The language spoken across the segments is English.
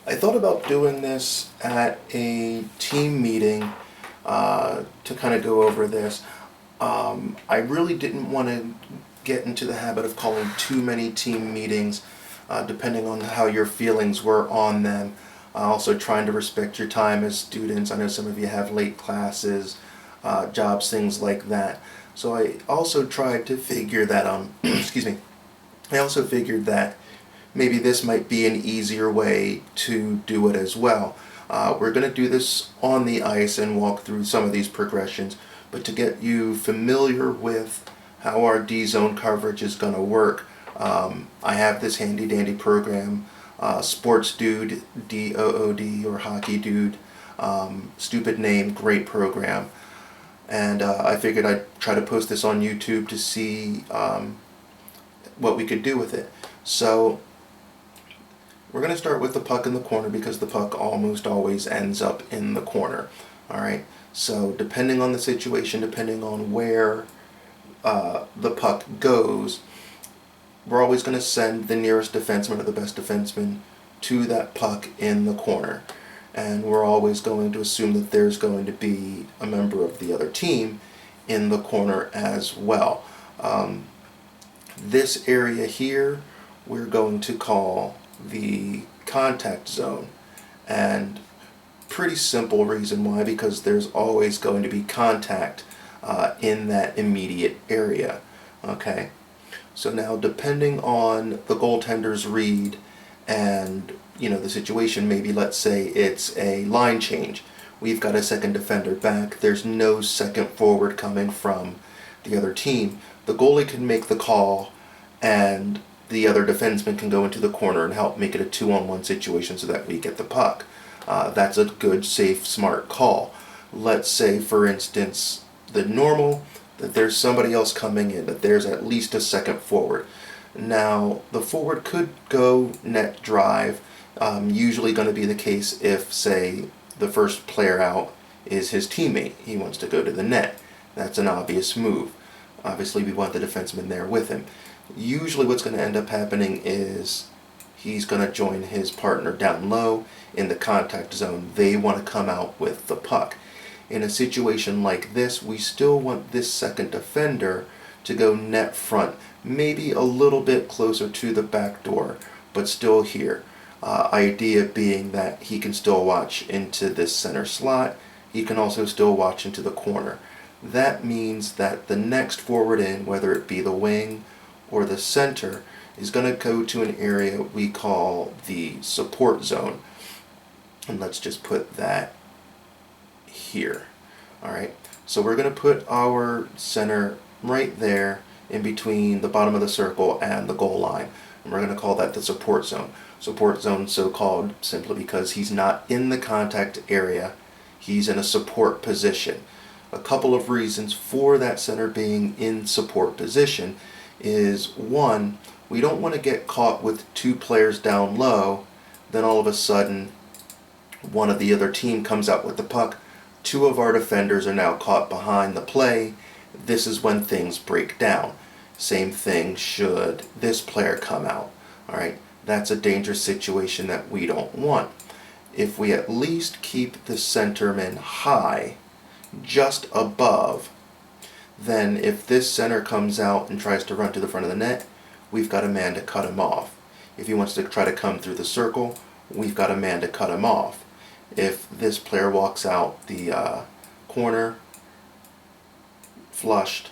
I thought about doing this at a team meeting to kind of go over this. I really didn't want to get into the habit of calling too many team meetings, depending on how your feelings were on them. Also, trying to respect your time as students. I know some of you have late classes, jobs, things like that. So I also tried to figure that excuse me. I also figured that maybe this might be an easier way to do it as well. We're going to do this on the ice and walk through some of these progressions, but to get you familiar with how our D-zone coverage is going to work, I have this handy dandy program, Sports Dude, DOOD, or Hockey Dude. Stupid name, great program. And I figured I'd try to post this on YouTube to see what we could do with it. So we're going to start with the puck in the corner because the puck almost always ends up in the corner. Alright, so depending on the situation, depending on where the puck goes, we're always going to send the nearest defenseman or the best defenseman to that puck in the corner. And we're always going to assume that there's going to be a member of the other team in the corner as well. This area here we're going to call the contact zone, and pretty simple reason why, because there's always going to be contact in that immediate area. Okay, so now depending on the goaltender's read and the situation, maybe let's say it's a line change, we've got a second defender back, there's no second forward coming from the other team, the goalie can make the call and the other defenseman can go into the corner and help make it a 2-on-1 situation so that we get the puck. That's a good, safe, smart call. Let's say, for instance, the normal, that there's somebody else coming in, that there's at least a second forward. Now, the forward could go net drive, usually going to be the case if, say, the first player out is his teammate. He wants to go to the net. That's an obvious move. Obviously, we want the defenseman there with him. Usually what's going to end up happening is he's going to join his partner down low in the contact zone. They want to come out with the puck. In a situation like this, we still want this second defender to go net front, maybe a little bit closer to the back door, but still here. Idea being that he can still watch into this center slot. He can also still watch into the corner. That means that the next forward in, whether it be the wing or the center, is going to go to an area we call the support zone. And let's just put that here. Alright, so we're going to put our center right there in between the bottom of the circle and the goal line. And we're going to call that the support zone. Support zone so called simply because he's not in the contact area, he's in a support position. A couple of reasons for that center being in support position is, one, we don't want to get caught with two players down low, then all of a sudden one of the other team comes out with the puck, two of our defenders are now caught behind the play. This is when things break down. Same thing should this player come out. Alright, that's a dangerous situation that we don't want. If we at least keep the centerman high, just above, then if this center comes out and tries to run to the front of the net, we've got a man to cut him off. If he wants to try to come through the circle, we've got a man to cut him off. If this player walks out the corner, flushed,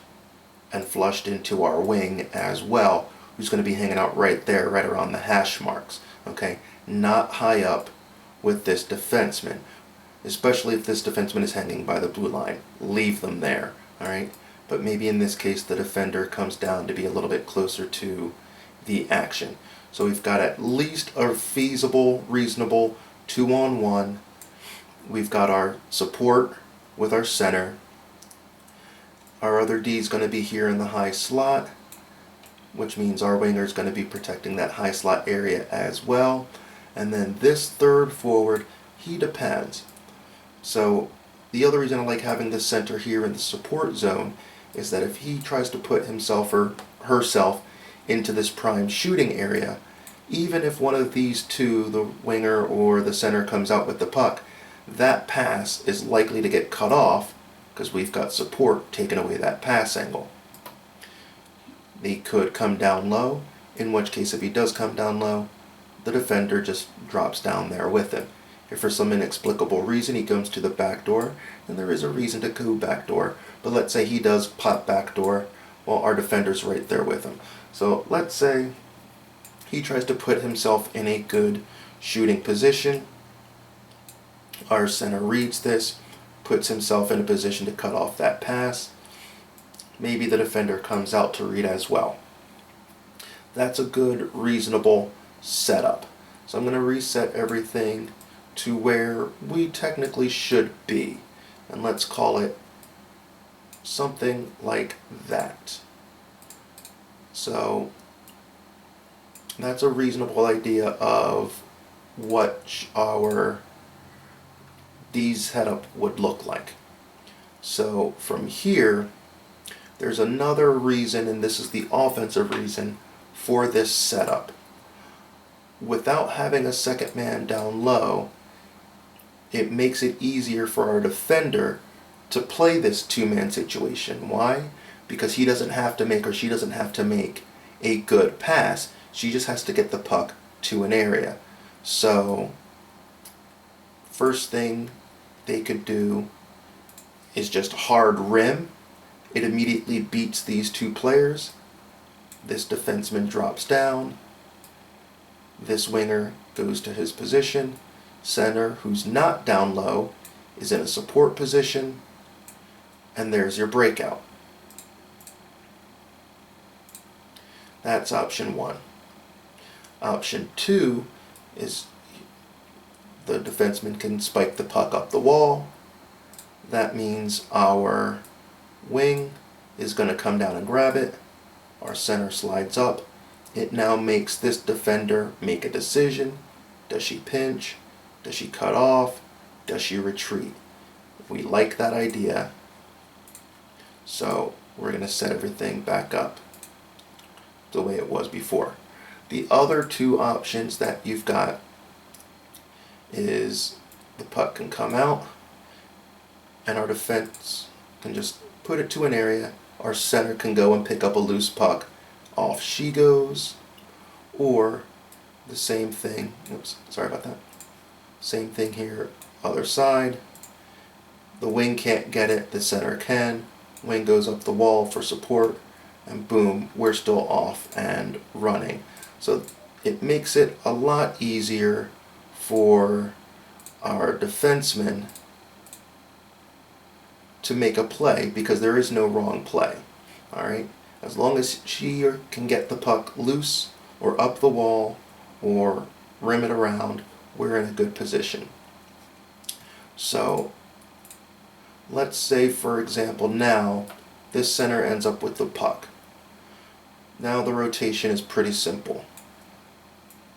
and flushed into our wing as well, who's going to be hanging out right there, right around the hash marks. Okay, not high up with this defenseman, especially if this defenseman is hanging by the blue line. Leave them there. Alright, but maybe in this case the defender comes down to be a little bit closer to the action. So we've got at least a feasible, reasonable 2-on-1. We've got our support with our center. Our other D is going to be here in the high slot, which means our winger is going to be protecting that high slot area as well. And then this third forward, he depends. So the other reason I like having the center here in the support zone is that if he tries to put himself or herself into this prime shooting area, even if one of these two, the winger or the center, comes out with the puck, that pass is likely to get cut off because we've got support taking away that pass angle. He could come down low, in which case if he does come down low, the defender just drops down there with him. If for some inexplicable reason he comes to the back door, then there is a reason to go back door. But let's say he does pop back door while our defender's right there with him. So let's say he tries to put himself in a good shooting position. Our center reads this, puts himself in a position to cut off that pass. Maybe the defender comes out to read as well. That's a good, reasonable setup. So I'm going to reset everything to where we technically should be. And let's call it something like that. So that's a reasonable idea of what our D setup would look like. So from here, there's another reason, and this is the offensive reason for this setup. Without having a second man down low, it makes it easier for our defender to play this two-man situation. Why? Because he doesn't have to make, or she doesn't have to make, a good pass. She just has to get the puck to an area. So first thing they could do is just hard rim. It immediately beats these two players. This defenseman drops down. This winger goes to his position. Center, who's not down low, is in a support position. And there's your breakout. That's option one. Option two is the defenseman can spike the puck up the wall. That means our wing is going to come down and grab it. Our center slides up. It now makes this defender make a decision. Does she pinch? Does she cut off? Does she retreat? We like that idea. So we're going to set everything back up the way it was before. The other two options that you've got is the puck can come out and our defense can just put it to an area. Our center can go and pick up a loose puck. Off she goes. Or the same thing, oops, sorry about that. Same thing here, other side. The wing can't get it, the center can. Wing goes up the wall for support, and boom, we're still off and running. So it makes it a lot easier for our defenseman to make a play because there is no wrong play. Alright? As long as she can get the puck loose or up the wall or rim it around, we're in a good position. So let's say, for example, now this center ends up with the puck. Now the rotation is pretty simple.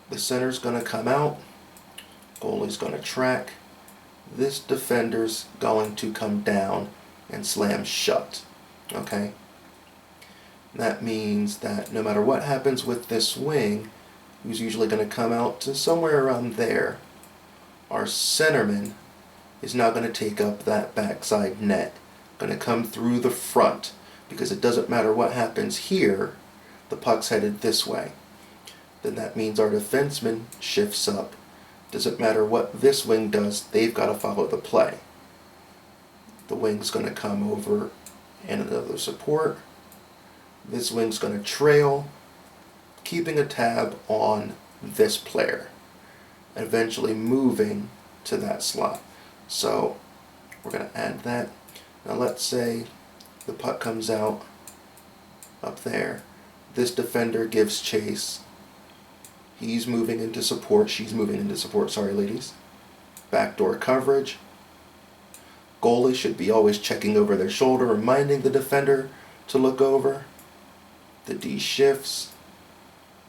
The center's going to come out, goalie's going to track, this defender's going to come down and slam shut. Okay? That means that no matter what happens with this wing, who's usually going to come out to somewhere around there, our centerman is now going to take up that backside net, going to come through the front, because it doesn't matter what happens here, the puck's headed this way. Then that means our defenseman shifts up. Doesn't matter what this wing does, they've got to follow the play. The wing's going to come over and another support. This wing's going to trail, keeping a tab on this player, eventually moving to that slot. So we're going to add that. Now let's say the puck comes out up there. This defender gives chase. He's moving into support. She's moving into support. Sorry, ladies. Backdoor coverage. Goalie should be always checking over their shoulder, reminding the defender to look over. The D shifts.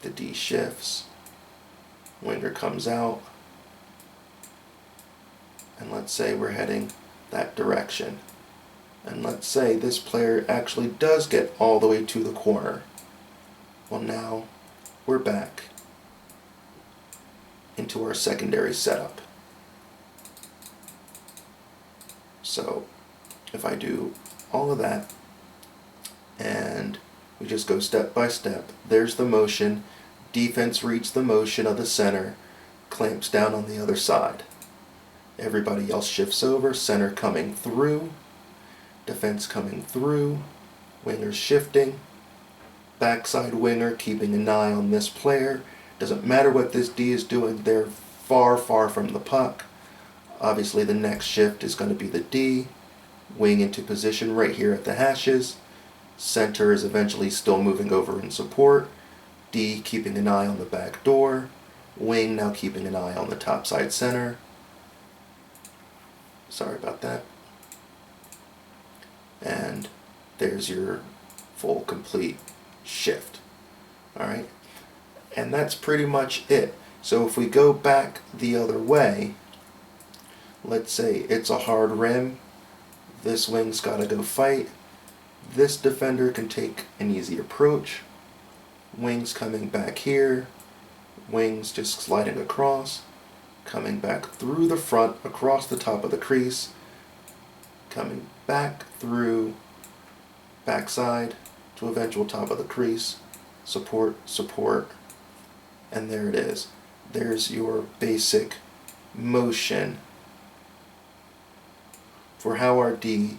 The D shifts. Winger comes out. And let's say we're heading that direction. And let's say this player actually does get all the way to the corner. Well, now we're back into our secondary setup. So if I do all of that and we just go step by step, there's the motion. Defense reads the motion of the center, clamps down on the other side. Everybody else shifts over, center coming through, defense coming through, wingers shifting, backside winger keeping an eye on this player. Doesn't matter what this D is doing, they're far, far from the puck. Obviously the next shift is going to be the D, wing into position right here at the hashes. Center is eventually still moving over in support. D keeping an eye on the back door. Wing now keeping an eye on the top side center. Sorry about that. And there's your full complete shift. Alright? And that's pretty much it. So if we go back the other way, let's say it's a hard rim. This wing's got to go fight. This defender can take an easy approach. Wings coming back here. Wings just sliding across. Coming back through the front, across the top of the crease. Coming back through backside to eventual top of the crease. Support, support. And there it is. There's your basic motion for how our D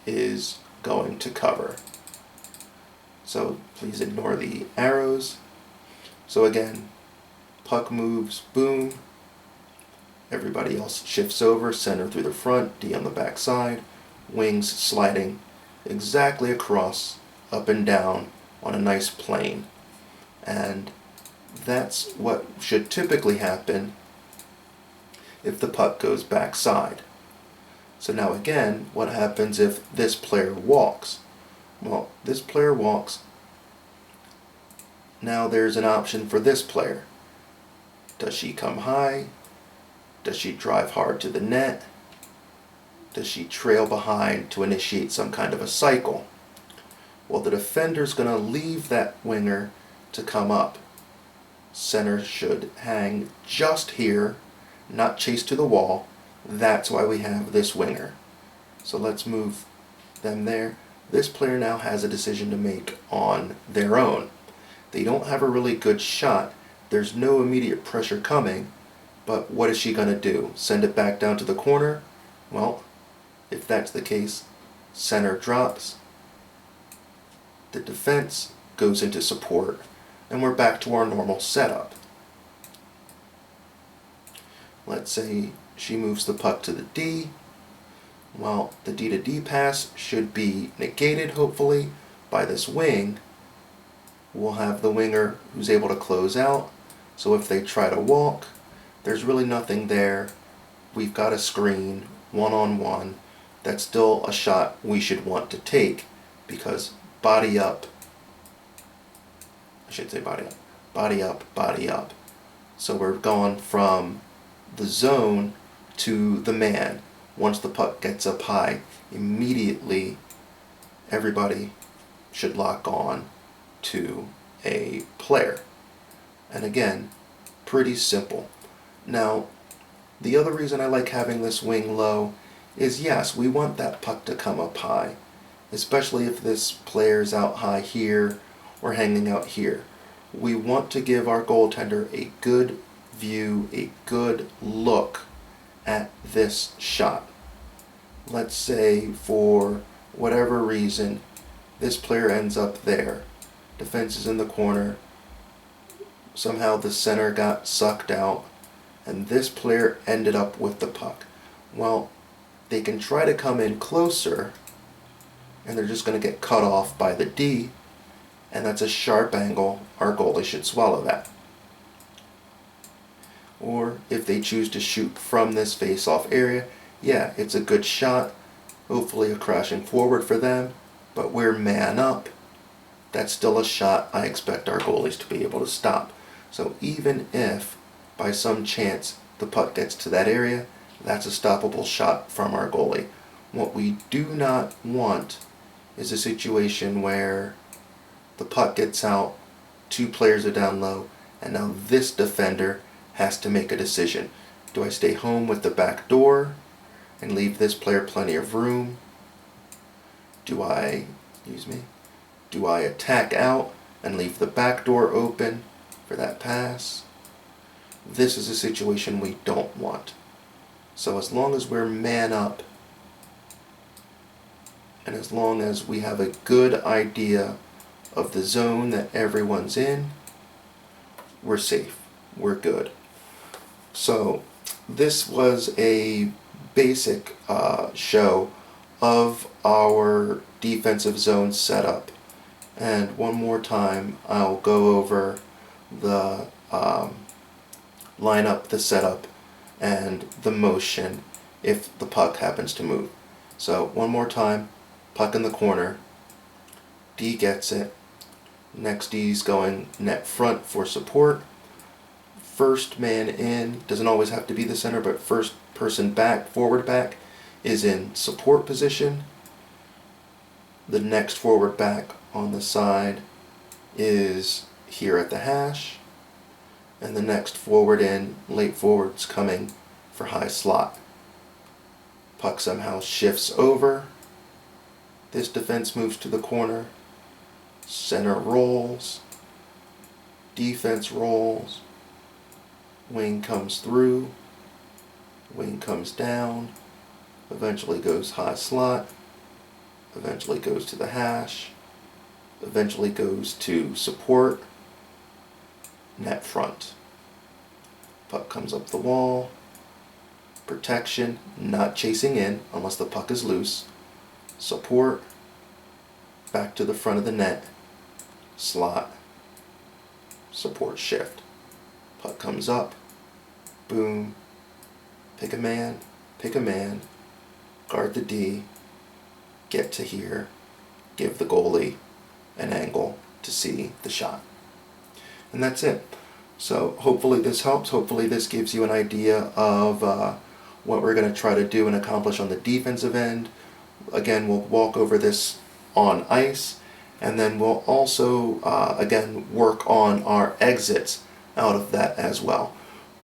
is going to cover. So please ignore the arrows. So again, puck moves, boom. Everybody else shifts over, center through the front, D on the back side, wings sliding exactly across, up and down on a nice plane. And that's what should typically happen if the puck goes backside. So now again, what happens if this player walks? Well, this player walks. Now there's an option for this player. Does she come high? Does she drive hard to the net? Does she trail behind to initiate some kind of a cycle? Well, the defender's going to leave that winger to come up. Center should hang just here, not chase to the wall. That's why we have this winger. So let's move them there. This player now has a decision to make on their own. They don't have a really good shot. There's no immediate pressure coming, but what is she going to do? Send it back down to the corner? Well, if that's the case, center drops, the defense goes into support, and we're back to our normal setup. Let's say she moves the puck to the D. Well, the D to D pass should be negated, hopefully, by this wing. We'll have the winger who's able to close out. So if they try to walk, there's really nothing there. We've got a screen, one-on-one. That's still a shot we should want to take because body up, I should say body up, body up, body up. So we're going from the zone to the man. Once the puck gets up high, immediately everybody should lock on to a player. And again, pretty simple. Now, the other reason I like having this wing low is yes, we want that puck to come up high, especially if this player's out high here or hanging out here. We want to give our goaltender a good view, a good look at this shot. Let's say for whatever reason this player ends up there. Defense is in the corner. Somehow the center got sucked out and this player ended up with the puck. Well, they can try to come in closer and they're just going to get cut off by the D, and that's a sharp angle. Our goalie should swallow that. Or if they choose to shoot from this face-off area, yeah, it's a good shot, hopefully a crashing forward for them, but we're man up. That's still a shot I expect our goalies to be able to stop. So even if by some chance the puck gets to that area, that's a stoppable shot from our goalie. What we do not want is a situation where the puck gets out, two players are down low, and now this defender has to make a decision. Do I stay home with the back door and leave this player plenty of room? Do I attack out and leave the back door open for that pass? This is a situation we don't want. So as long as we're man up, and as long as we have a good idea of the zone that everyone's in, we're safe, we're good. So this was a basic show of our defensive zone setup. And one more time, I'll go over the lineup, the setup, and the motion if the puck happens to move. So one more time, puck in the corner, D gets it, next D's going net front for support, first man in, doesn't always have to be the center, but first person back, forward back, is in support position. The next forward back on the side is here at the hash, and the next forward in, late forward's coming for high slot. Puck somehow shifts over. This defense moves to the corner. Center rolls. Defense rolls. Wing comes through. Wing comes down. Eventually goes high slot. Eventually goes to the hash. Eventually goes to support. Net front. Puck comes up the wall. Protection, not chasing in unless the puck is loose. Support. Back to the front of the net. Slot. Support shift. Puck comes up. Boom. Pick a man. Guard the D. Get to here. Give the goalie an angle to see the shot. And that's it. So hopefully this helps. Hopefully this gives you an idea of what we're going to try to do and accomplish on the defensive end. Again, we'll walk over this on ice, and then we'll also, again, work on our exits out of that as well.